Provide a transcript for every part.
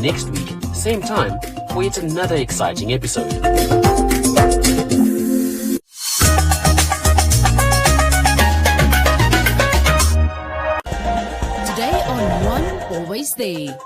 next week, same time, for yet another exciting episode. Today on One Always There.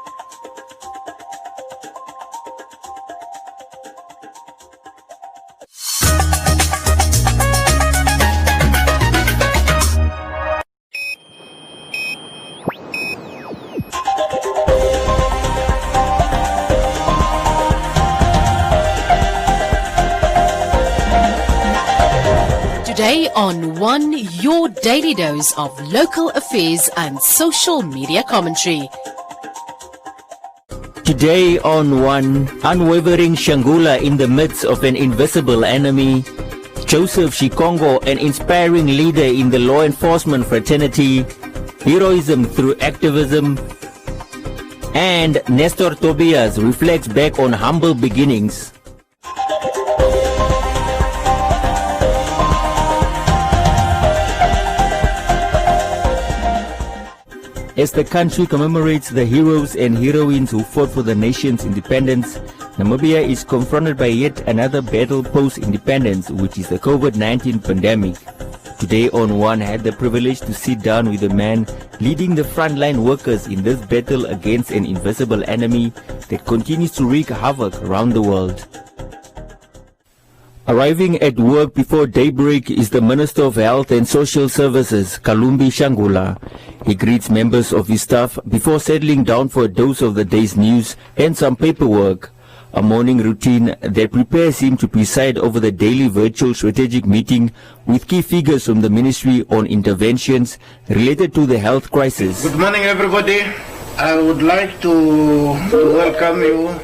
Today on One, your daily dose of local affairs and social media commentary. Today on One, unwavering Shangula in the midst of an invisible enemy. Joseph Shikongo, an inspiring leader in the law enforcement fraternity. Heroism through activism. And Nestor Tobias reflects back on humble beginnings. As the country commemorates the heroes and heroines who fought for the nation's independence, Namibia is confronted by yet another battle post-independence, which is the COVID-19 pandemic. Today on One, I had the privilege to sit down with a man leading the frontline workers in this battle against an invisible enemy that continues to wreak havoc around the world. Arriving at work before daybreak is the Minister of Health and Social Services, Kalumbi Shangula. He greets members of his staff before settling down for a dose of the day's news and some paperwork. A morning routine that prepares him to preside over the daily virtual strategic meeting with key figures from the Ministry on interventions related to the health crisis. Good morning, everybody. I would like to welcome you.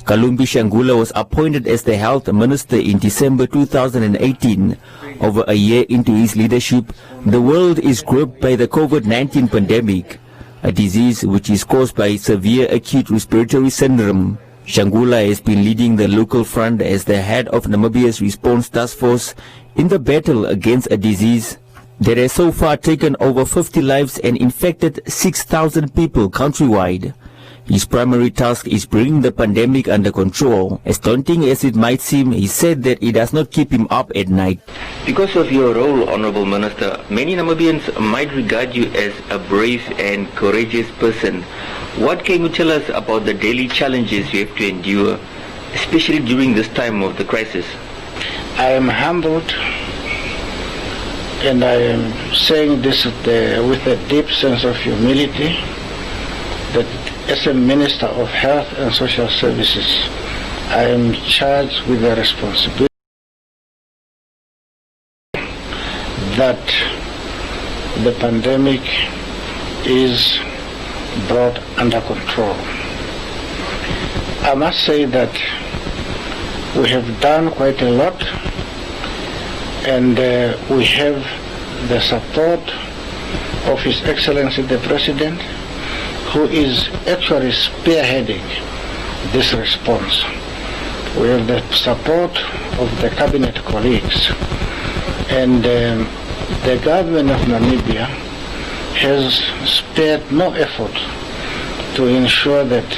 Kalumbi Shangula was appointed as the Health Minister in December 2018. Over a year into his leadership, the world is gripped by the COVID-19 pandemic, a disease which is caused by severe acute respiratory syndrome. Shangula has been leading the local front as the head of Namibia's response task force in the battle against a disease that has so far taken over 50 lives and infected 6,000 people countrywide. His primary task is bringing the pandemic under control. As daunting as it might seem, he said that it does not keep him up at night. Because of your role, Honorable Minister, many Namibians might regard you as a brave and courageous person. What can you tell us about the daily challenges you have to endure, especially during this time of the crisis? I am humbled, and I am saying this with a deep sense of humility, that as a Minister of Health and Social Services, I am charged with the responsibility that the pandemic is brought under control. I must say that we have done quite a lot, and we have the support of His Excellency the President, who is actually spearheading this response. We have the support of the cabinet colleagues, and the government of Namibia has spared no effort to ensure that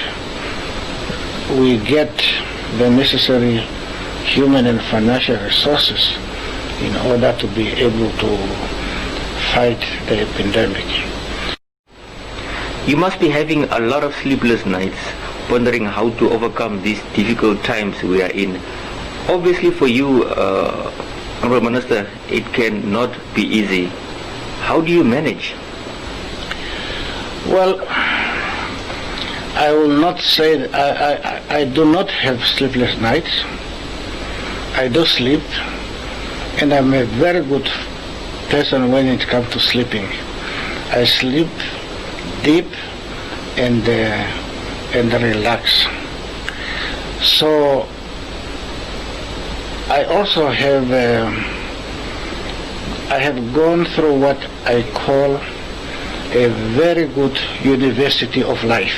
we get the necessary human and financial resources in order to be able to fight the pandemic. You must be having a lot of sleepless nights, wondering how to overcome these difficult times we are in. Obviously for you, Honorable Minister, it cannot be easy. How do you manage? Well, I will not say that I do not have sleepless nights. I do sleep, and I'm a very good person when it comes to sleeping. I sleep deep and relax. So I also have I have gone through what I call a very good university of life.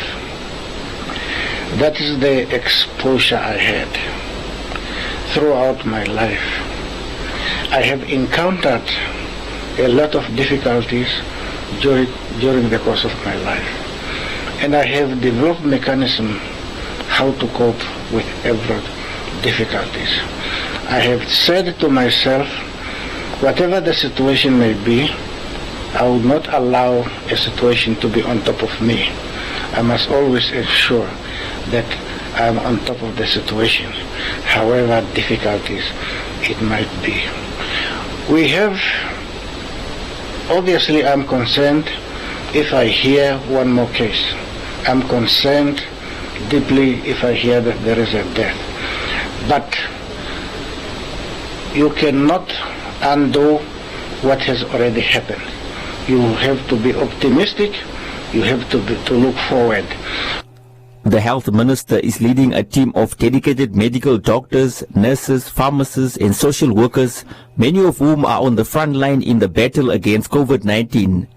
That is the exposure I had throughout my life. I have encountered a lot of difficulties during the course of my life. and I have developed mechanism how to cope with every difficulties. I have said to myself, whatever the situation may be, I will not allow a situation to be on top of me. I must always ensure that I am on top of the situation, however difficulties it might be. We have, obviously I'm concerned if I hear one more case. I'm concerned deeply if I hear that there is a death. But you cannot undo what has already happened. You have to be optimistic. You have to look forward. The health minister is leading a team of dedicated medical doctors, nurses, pharmacists and social workers, many of whom are on the front line in the battle against COVID-19.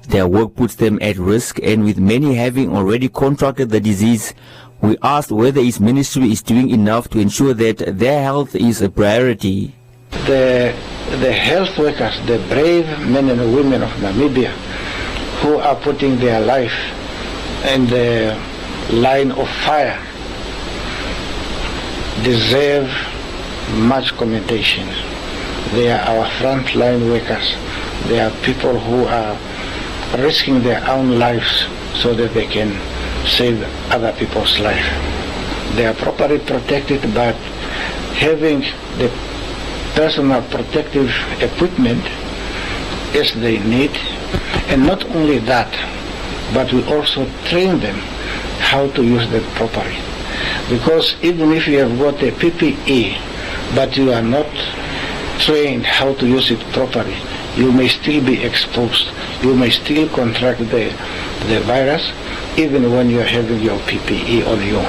Their work puts them at risk, and with many having already contracted the disease, we asked whether his ministry is doing enough to ensure that their health is a priority. The health workers, the brave men and women of Namibia who are putting their life in the line of fire deserve much commendation. They are our frontline workers. They are people who are risking their own lives so that they can save other people's life. They are properly protected by having the personal protective equipment as they need, and not only that, but we also train them how to use them properly. Because even if you have got a PPE, but you are not trained how to use it properly, you may still be exposed. You may still contract the virus even when you are having your PPE on you.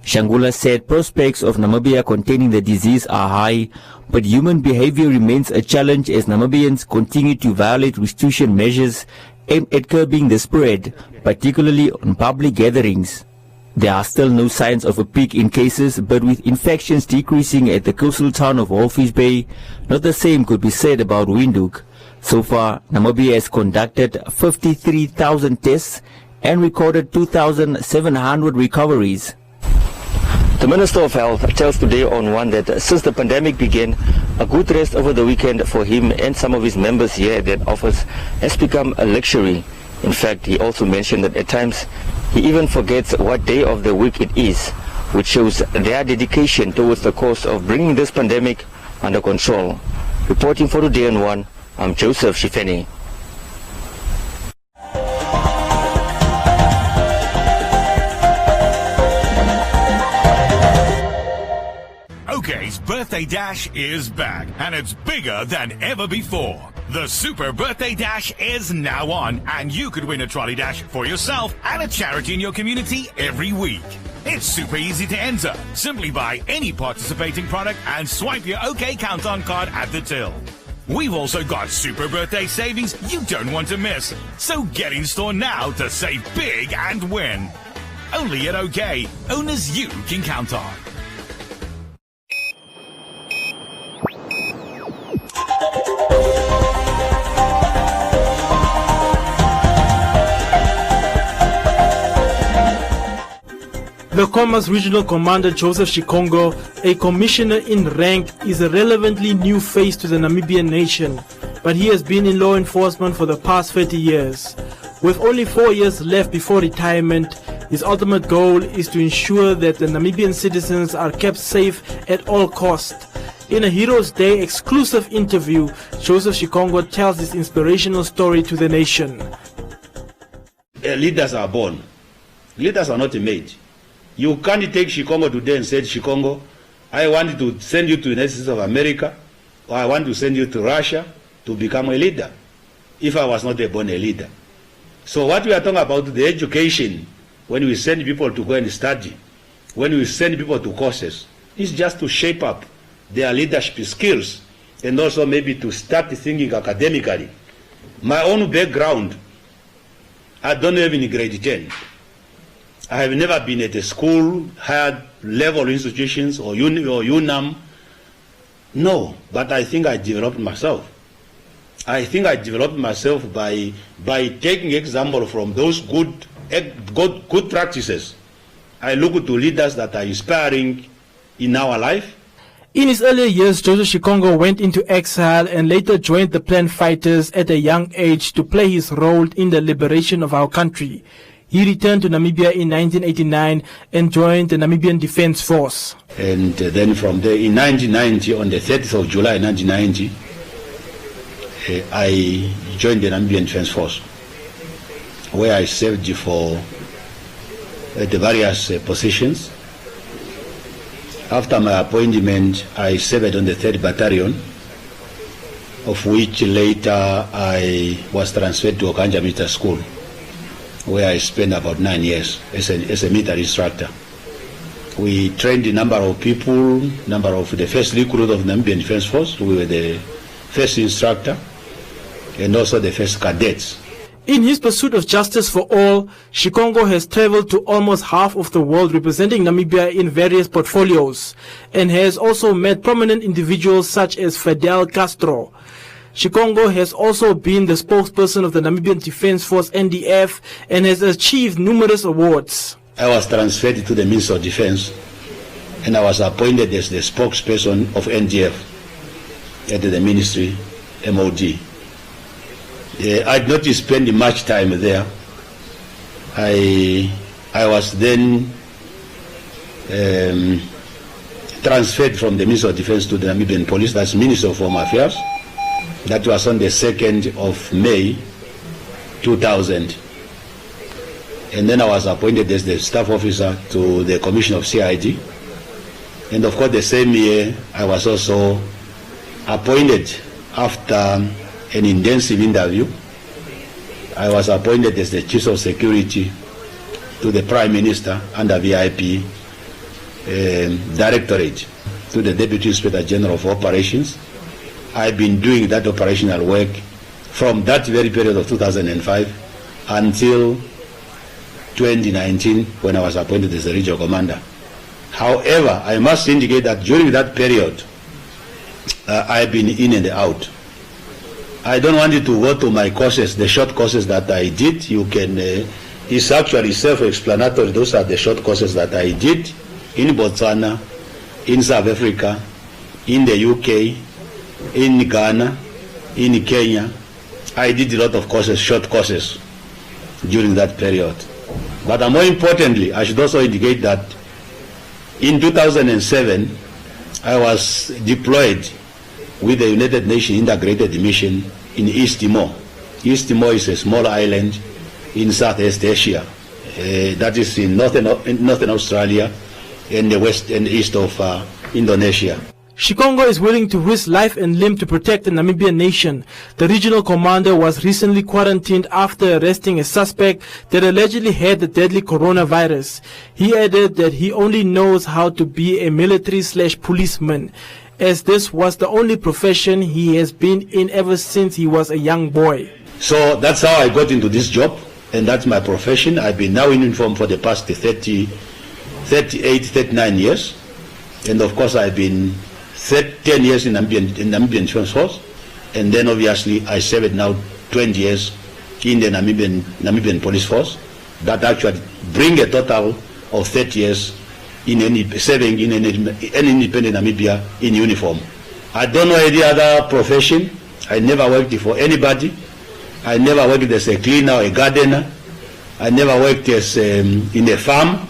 Shangula said prospects of Namibia containing the disease are high, but human behavior remains a challenge as Namibians continue to violate restriction measures aimed at curbing the spread, particularly on public gatherings. There are still no signs of a peak in cases, but with infections decreasing at the coastal town of Walfish Bay, not the same could be said about Windhoek. So far, Namibia has conducted 53,000 tests and recorded 2,700 recoveries. The Minister of Health tells Today on One that since the pandemic began, a good rest over the weekend for him and some of his members here at that office has become a luxury. In fact, he also mentioned that at times he even forgets what day of the week it is, which shows their dedication towards the cause of bringing this pandemic under control. Reporting for Today on One, I'm Joseph Shifeni. OK's Birthday Dash is back, and it's bigger than ever before. The Super Birthday Dash is now on, and you could win a trolley dash for yourself and a charity in your community every week. It's super easy to enter. Simply buy any participating product and swipe your OK Count-On card at the till. We've also got Super Birthday savings you don't want to miss. So get in store now to save big and win. Only at OK, owners you can count on. The Commerce Regional Commander Joseph Shikongo, a commissioner in rank, is a relevantly new face to the Namibian nation, but he has been in law enforcement for the past 30 years. With only 4 years left before retirement, his ultimate goal is to ensure that the Namibian citizens are kept safe at all costs. In a Heroes Day exclusive interview, Joseph Shikongo tells his inspirational story to the nation. Leaders are born. Leaders are not made. You can't take Shikongo today and say, Shikongo, I want to send you to the United States of America, or I want to send you to Russia to become a leader, if I was not born a leader. So what we are talking about, the education, when we send people to go and study, when we send people to courses, is just to shape up their leadership skills, and also maybe to start thinking academically. My own background, I don't have any grade 10. I have never been at a school, higher level institutions or UNAM. No, but I think I developed myself. I think I developed myself by taking example from those good good practices. I look to leaders that are inspiring in our life. In his earlier years, Joseph Shikongo went into exile and later joined the Plan Fighters at a young age to play his role in the liberation of our country. He returned to Namibia in 1989 and joined the Namibian Defence Force. And then from there, in 1990, on the 30th of July 1990, I joined the Namibian Defence Force, where I served for the various positions. After my appointment, I served on the 3rd Battalion, of which later I was transferred to Okanja Military School, where I spent about 9 years as a military instructor. We trained a number of people, number of the first recruit of the Namibian Defence Force. We were the first instructor and also the first cadets. In his pursuit of justice for all, Shikongo has traveled to almost half of the world representing Namibia in various portfolios and has also met prominent individuals such as Fidel Castro. Shikongo has also been the spokesperson of the Namibian Defence Force NDF and has achieved numerous awards. I was transferred to the Ministry of Defence and I was appointed as the spokesperson of NDF at the Ministry, MOD. I did not spend much time there. I was then transferred from the Ministry of Defence to the Namibian Police, that's Ministry of Home Affairs. That was on the 2nd of May 2000. And then I was appointed as the staff officer to the Commission of CID. And of course the same year I was also appointed after an intensive interview. I was appointed as the Chief of Security to the Prime Minister under VIP Directorate to the Deputy Inspector General of Operations. I've been doing that operational work from that very period of 2005 until 2019 when I was appointed as the Regional Commander. However, I must indicate that during that period I've been in and out. I don't want you to go to my courses, the short courses that I did. You can, it's actually self-explanatory. Those are the short courses that I did in Botswana, in South Africa, in the UK, in Ghana, in Kenya. I did a lot of courses, short courses, during that period. But more importantly, I should also indicate that in 2007, I was deployed with the United Nations Integrated Mission in East Timor. East Timor is a small island in Southeast Asia. That is in northern Australia and the west and east of Indonesia. Shikongo is willing to risk life and limb to protect the Namibian nation. The regional commander was recently quarantined after arresting a suspect that allegedly had the deadly coronavirus. He added that he only knows how to be a military/policeman, as this was the only profession he has been in ever since he was a young boy. So that's how I got into this job, and that's my profession. I've been now in uniform for the past 38, 39 years. And of course I've been 10 years in Namibian Defence Force, and then obviously I served now 20 years in the Namibian Police Force. That actually bring a total of 30 years serving in an independent Namibia in uniform. I don't know any other profession. I never worked for anybody. I never worked as a cleaner or a gardener. I never worked as in a farm.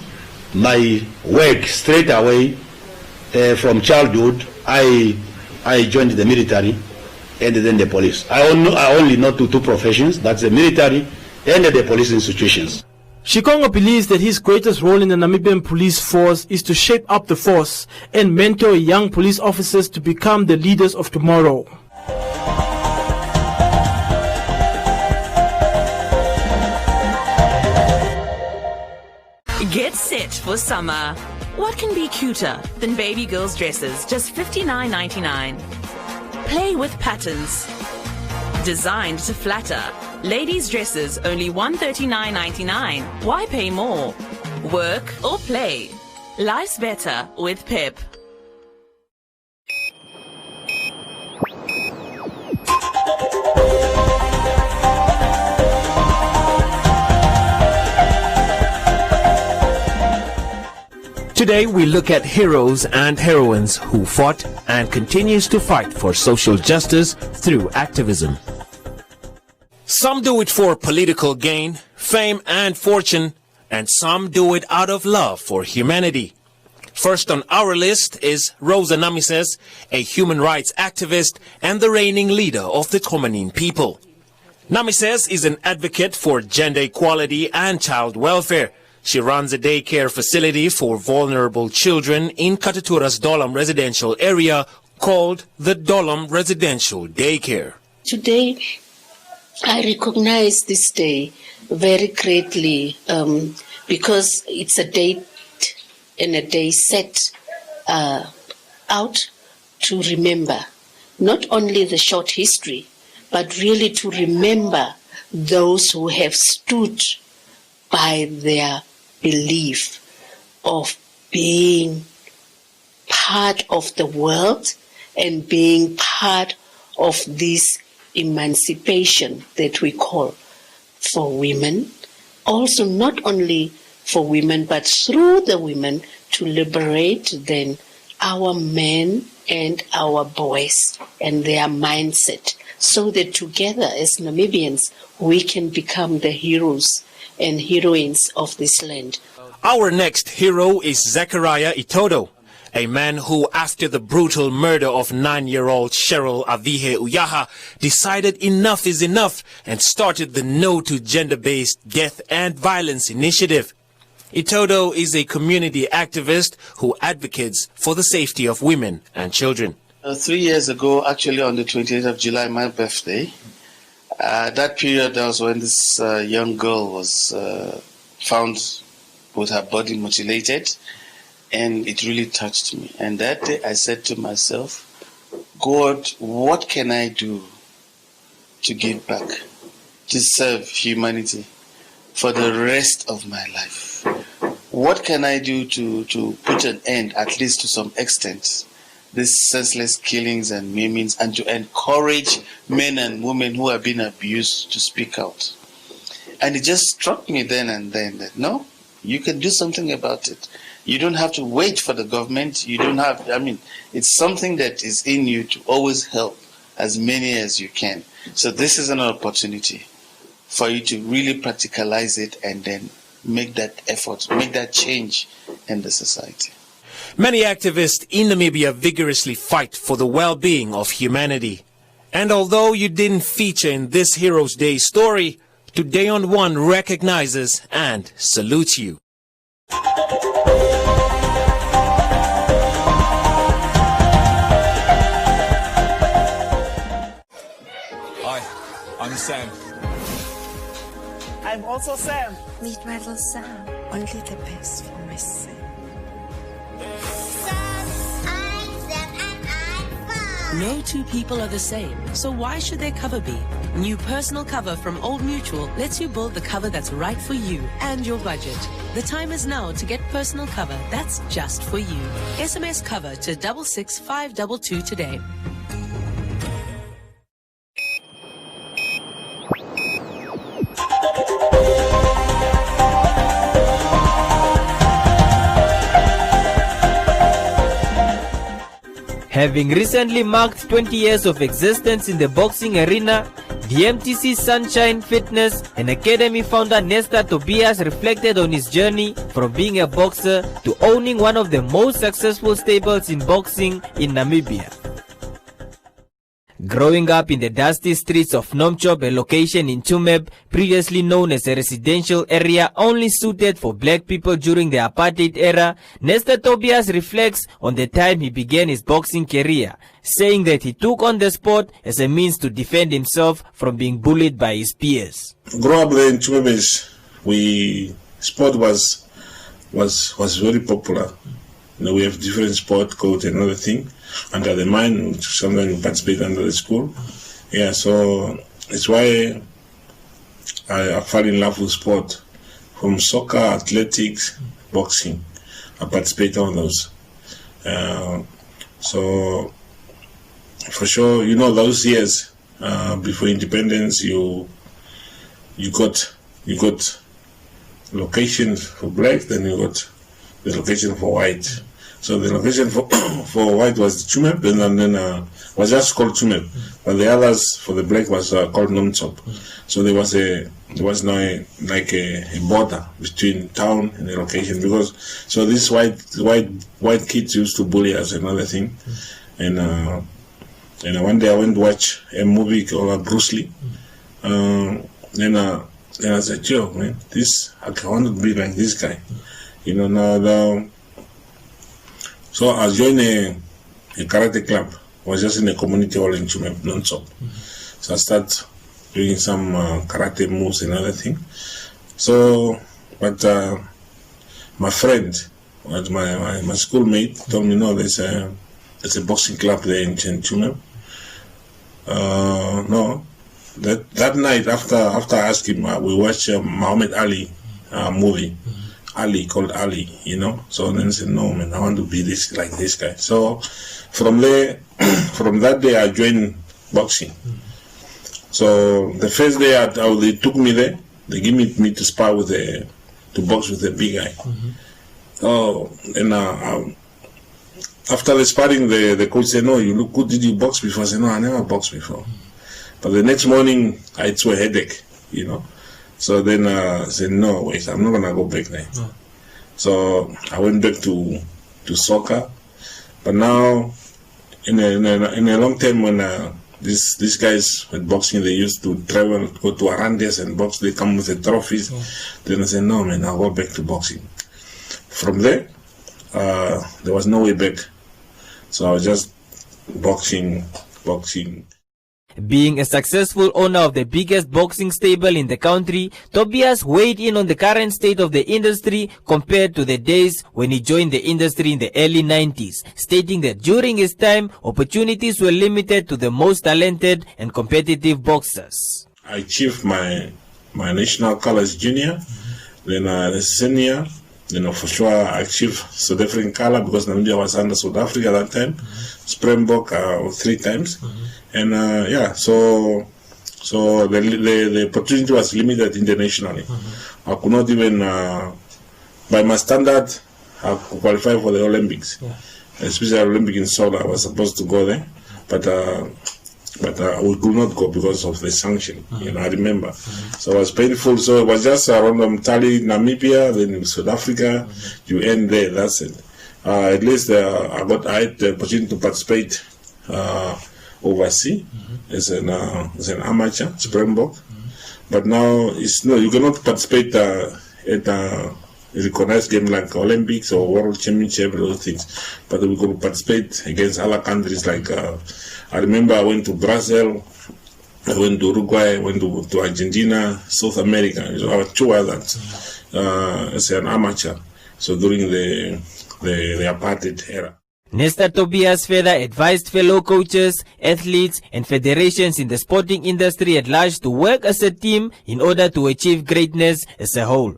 My work straight away from childhood, I joined the military and then the police. I only know two professions, that's the military and the police institutions. Shikongo believes that his greatest role in the Namibian police force is to shape up the force and mentor young police officers to become the leaders of tomorrow. Get set for summer. What can be cuter than baby girls' dresses, just $59.99? Play with patterns. Designed to flatter. Ladies' dresses, only $139.99. Why pay more? Work or play? Life's better with Pep. Today we look at heroes and heroines who fought and continues to fight for social justice through activism. Some do it for political gain, fame and fortune, and some do it out of love for humanity. First on our list is Rosa Namises, a human rights activist and the reigning leader of the Khomenin people. Namises is an advocate for gender equality and child welfare. She runs a daycare facility for vulnerable children in Katatura's Dolam residential area called the Dolam Residential Daycare. Today, I recognize this day very greatly because it's a date and a day set out to remember not only the short history, but really to remember those who have stood by their belief of being part of the world and being part of this emancipation that we call for women. Also not only for women, but through the women to liberate then our men and our boys and their mindset, so that together as Namibians we can become the heroes and heroines of this land. Our next hero is Zachariah Itodo, a man who, after the brutal murder of 9-year-old Cheryl Avihe Uyaha, decided enough is enough and started the No to Gender-Based Death and Violence Initiative. Itodo is a community activist who advocates for the safety of women and children. 3 years ago, actually on the 28th of July, my birthday, that period was when this young girl was found with her body mutilated, and it really touched me. And that day I said to myself, God, what can I do to give back, to serve humanity for the rest of my life? What can I do to put an end, at least to some extent, these senseless killings and maimings, and to encourage men and women who have been abused to speak out? And it just struck me then and then that no, you can do something about it. You don't have to wait for the government. You don't have, it's something that is in you to always help as many as you can. So this is an opportunity for you to really practicalize it and then make that effort, make that change in the society. Many activists in Namibia vigorously fight for the well-being of humanity. And although you didn't feature in this Heroes Day story, Today on One recognizes and salutes you. Hi, I'm Sam. I'm also Sam. Meet my little Sam. Only the best for my Sam. No two people are the same, so why should their cover be? New personal cover from Old Mutual lets you build the cover that's right for you and your budget. The time is now to get personal cover that's just for you. SMS cover to 66522 today. Having recently marked 20 years of existence in the boxing arena, the MTC Sunshine Fitness and Academy founder Nesta Tobias reflected on his journey from being a boxer to owning one of the most successful stables in boxing in Namibia. Growing up in the dusty streets of Nomchop, a location in Tsumeb, previously known as a residential area only suited for black people during the apartheid era, Nesta Tobias reflects on the time he began his boxing career, saying that he took on the sport as a means to defend himself from being bullied by his peers. Growing up there in Tsumeb, sport was very popular. You know, we have different sport codes and other thing under the mine, which sometimes we participate under the school. Yeah, so it's why I fell in love with sport. From soccer, athletics, boxing, I participate on those. So for sure, you know, those years before independence, you got locations for blacks, then you got the location for white. So the location for white was Chumeb, and then was just called Chumeb, but the others for the black was called Nomchop. So there was now a border between town and the location, because so these white kids used to bully us, another thing, and one day I went to watch a movie called Bruce Lee, and I said, yo, man, I want to be like this guy, now. So I joined a karate club. I was just in a community hall in Chumeb, non-stop. So I started doing some karate moves and other things. So, but my friend, my schoolmate, told me, no, there's a boxing club there in Chumeb. No, that night after I asked him, we watched Muhammad Ali movie. Ali, called Ali, So then I said, no, man, I want to be like this guy. So from that day, I joined boxing. So the first day they took me there, they gave me to spar to box with the big guy. Oh, and after the sparring, the coach said, no, you look good, did you box before? I said, no, I never boxed before. But the next morning, I had a headache, So then I said, no, wait, I'm not going to go back there. No. So I went back to soccer. But now, in a long time, when these guys with boxing, they used to travel, go to Arandes and box, they come with the trophies. Then I said, no, man, I'll go back to boxing. From there, there was no way back. So I was just boxing. Being a successful owner of the biggest boxing stable in the country, Tobias weighed in on the current state of the industry compared to the days when he joined the industry in the early 90s, stating that during his time, opportunities were limited to the most talented and competitive boxers. I achieved my national colors junior, then the senior, for sure I achieved South African color because Namibia was under South Africa at that time, Springbok 3 times. And so the opportunity was limited internationally. I could not even, by my standard, I could qualify for the Olympics. Especially Olympic in Seoul, I was supposed to go there, but we could not go because of the sanction. I remember. So it was painful. So it was just around Mtali, Namibia, then South Africa. You end there. That's it. At least I had the opportunity to participate overseas as an amateur, Springbok. But now you cannot participate at a recognized game like Olympics or World Championship and those things. But we could participate against other countries like I remember I went to Brazil, I went to Uruguay, I went to Argentina, South America. I was 2 others as an amateur. So during the apartheid era. Nestor Tobias further advised fellow coaches, athletes and federations in the sporting industry at large to work as a team in order to achieve greatness as a whole.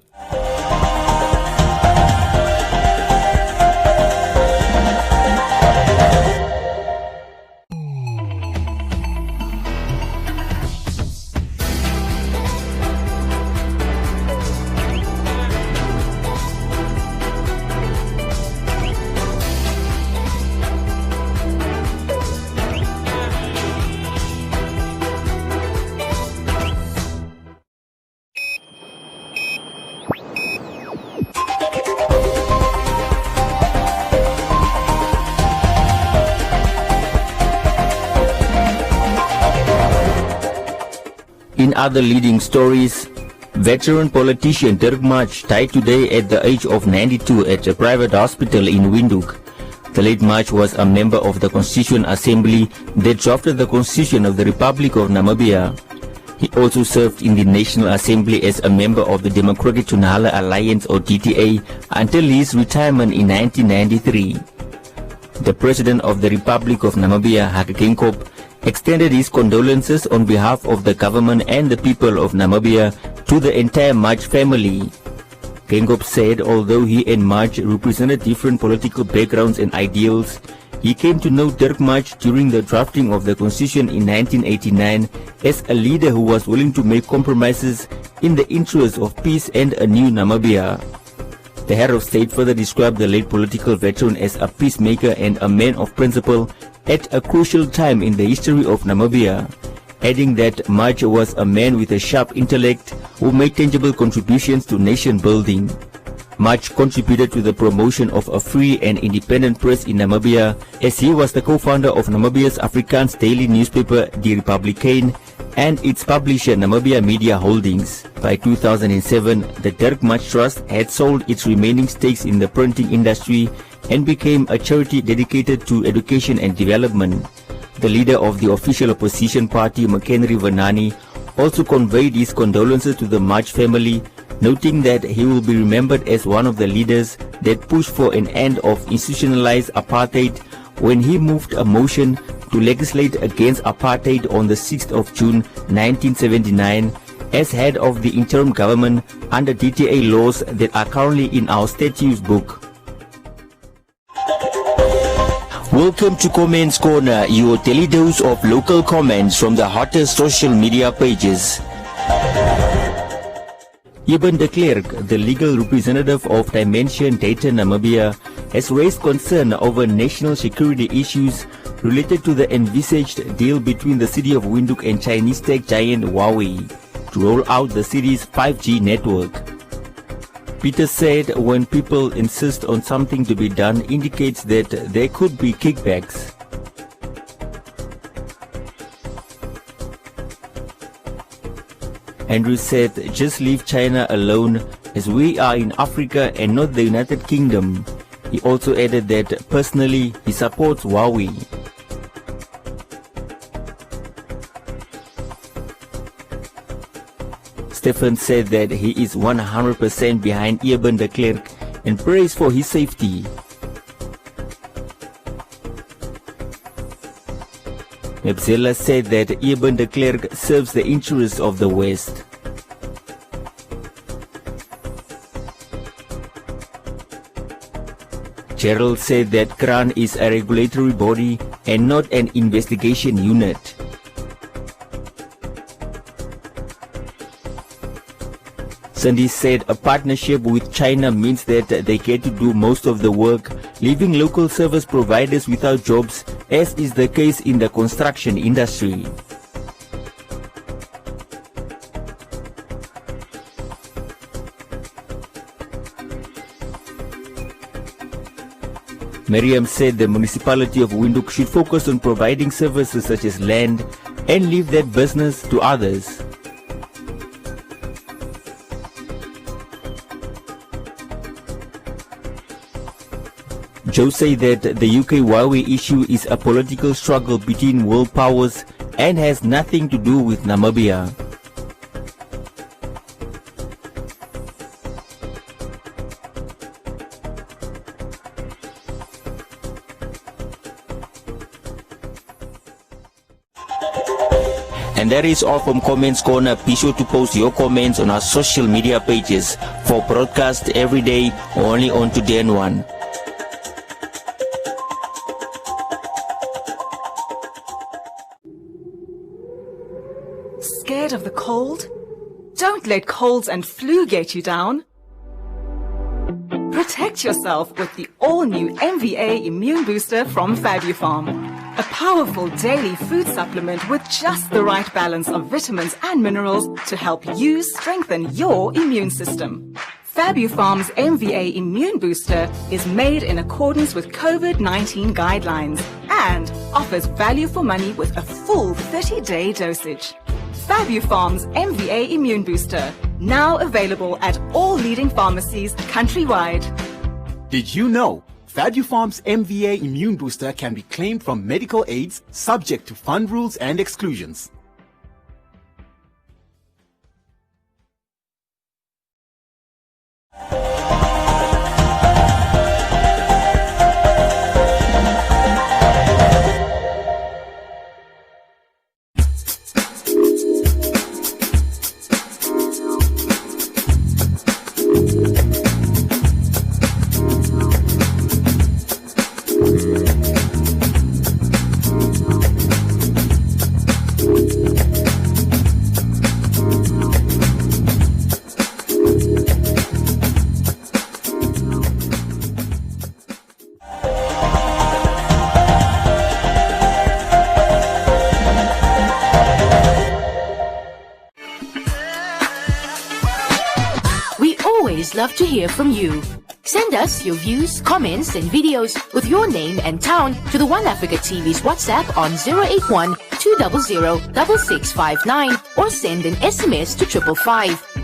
In other leading stories, veteran politician Dirk March died today at the age of 92 at a private hospital in Windhoek. The late March was a member of the Constituent Assembly that drafted the Constitution of the Republic of Namibia. He also served in the National Assembly as a member of the Democratic Tunhala Alliance or DTA until his retirement in 1993. The President of the Republic of Namibia, Hage Geingob, extended his condolences on behalf of the government and the people of Namibia to the entire March family. Geingob said although he and March represented different political backgrounds and ideals, he came to know Dirk March during the drafting of the Constitution in 1989 as a leader who was willing to make compromises in the interest of peace and a new Namibia. The head of state further described the late political veteran as a peacemaker and a man of principle at a crucial time in the history of Namibia, adding that Maj was a man with a sharp intellect who made tangible contributions to nation building. Maj contributed to the promotion of a free and independent press in Namibia, as he was the co-founder of Namibia's Afrikaans daily newspaper Die Republikein and its publisher Namibia Media Holdings. By 2007, the Dirk Maj Trust had sold its remaining stakes in the printing industry and became a charity dedicated to education and development. The leader of the official opposition party, McHenry Vernani, also conveyed his condolences to the Maj family, noting that he will be remembered as one of the leaders that pushed for an end of institutionalized apartheid when he moved a motion to legislate against apartheid on the 6th of June 1979 as head of the interim government under DTA laws that are currently in our statutes book. Welcome to Comments Corner, your daily dose of local comments from the hottest social media pages. Eben de Klerk, the legal representative of Dimension Data Namibia, has raised concern over national security issues related to the envisaged deal between the city of Windhoek and Chinese tech giant Huawei to roll out the city's 5G network. Peter said when people insist on something to be done indicates that there could be kickbacks. Andrew said, just leave China alone as we are in Africa and not the United Kingdom. He also added that personally he supports Huawei. Stephen said that he is 100% behind Eben de Klerk and prays for his safety. Mebzela said that Eben de Klerk serves the interests of the West. Gerald said that CRAN is a regulatory body and not an investigation unit. Sandy said a partnership with China means that they get to do most of the work, leaving local service providers without jobs, as is the case in the construction industry. Miriam said the municipality of Windhoek should focus on providing services such as land and leave that business to others. Joe said that the UK Huawei issue is a political struggle between world powers and has nothing to do with Namibia. And that is all from Comments Corner. Be sure to post your comments on our social media pages for broadcast every day only on Today and One. Scared of the cold? Don't let colds and flu get you down. Protect yourself with the all-new MVA Immune Booster from Fabufarm. A powerful daily food supplement with just the right balance of vitamins and minerals to help you strengthen your immune system. Fabufarm's MVA Immune Booster is made in accordance with COVID-19 guidelines and offers value for money with a full 30-day dosage. Fabufarm's MVA Immune Booster, now available at all leading pharmacies countrywide. Did you know Fabufarm's MVA Immune Booster can be claimed from medical aids subject to fund rules and exclusions? always love to hear from you. Send us your views, comments, and videos with your name and town to the One Africa TV's WhatsApp on 081 200 6659 or send an SMS to 555.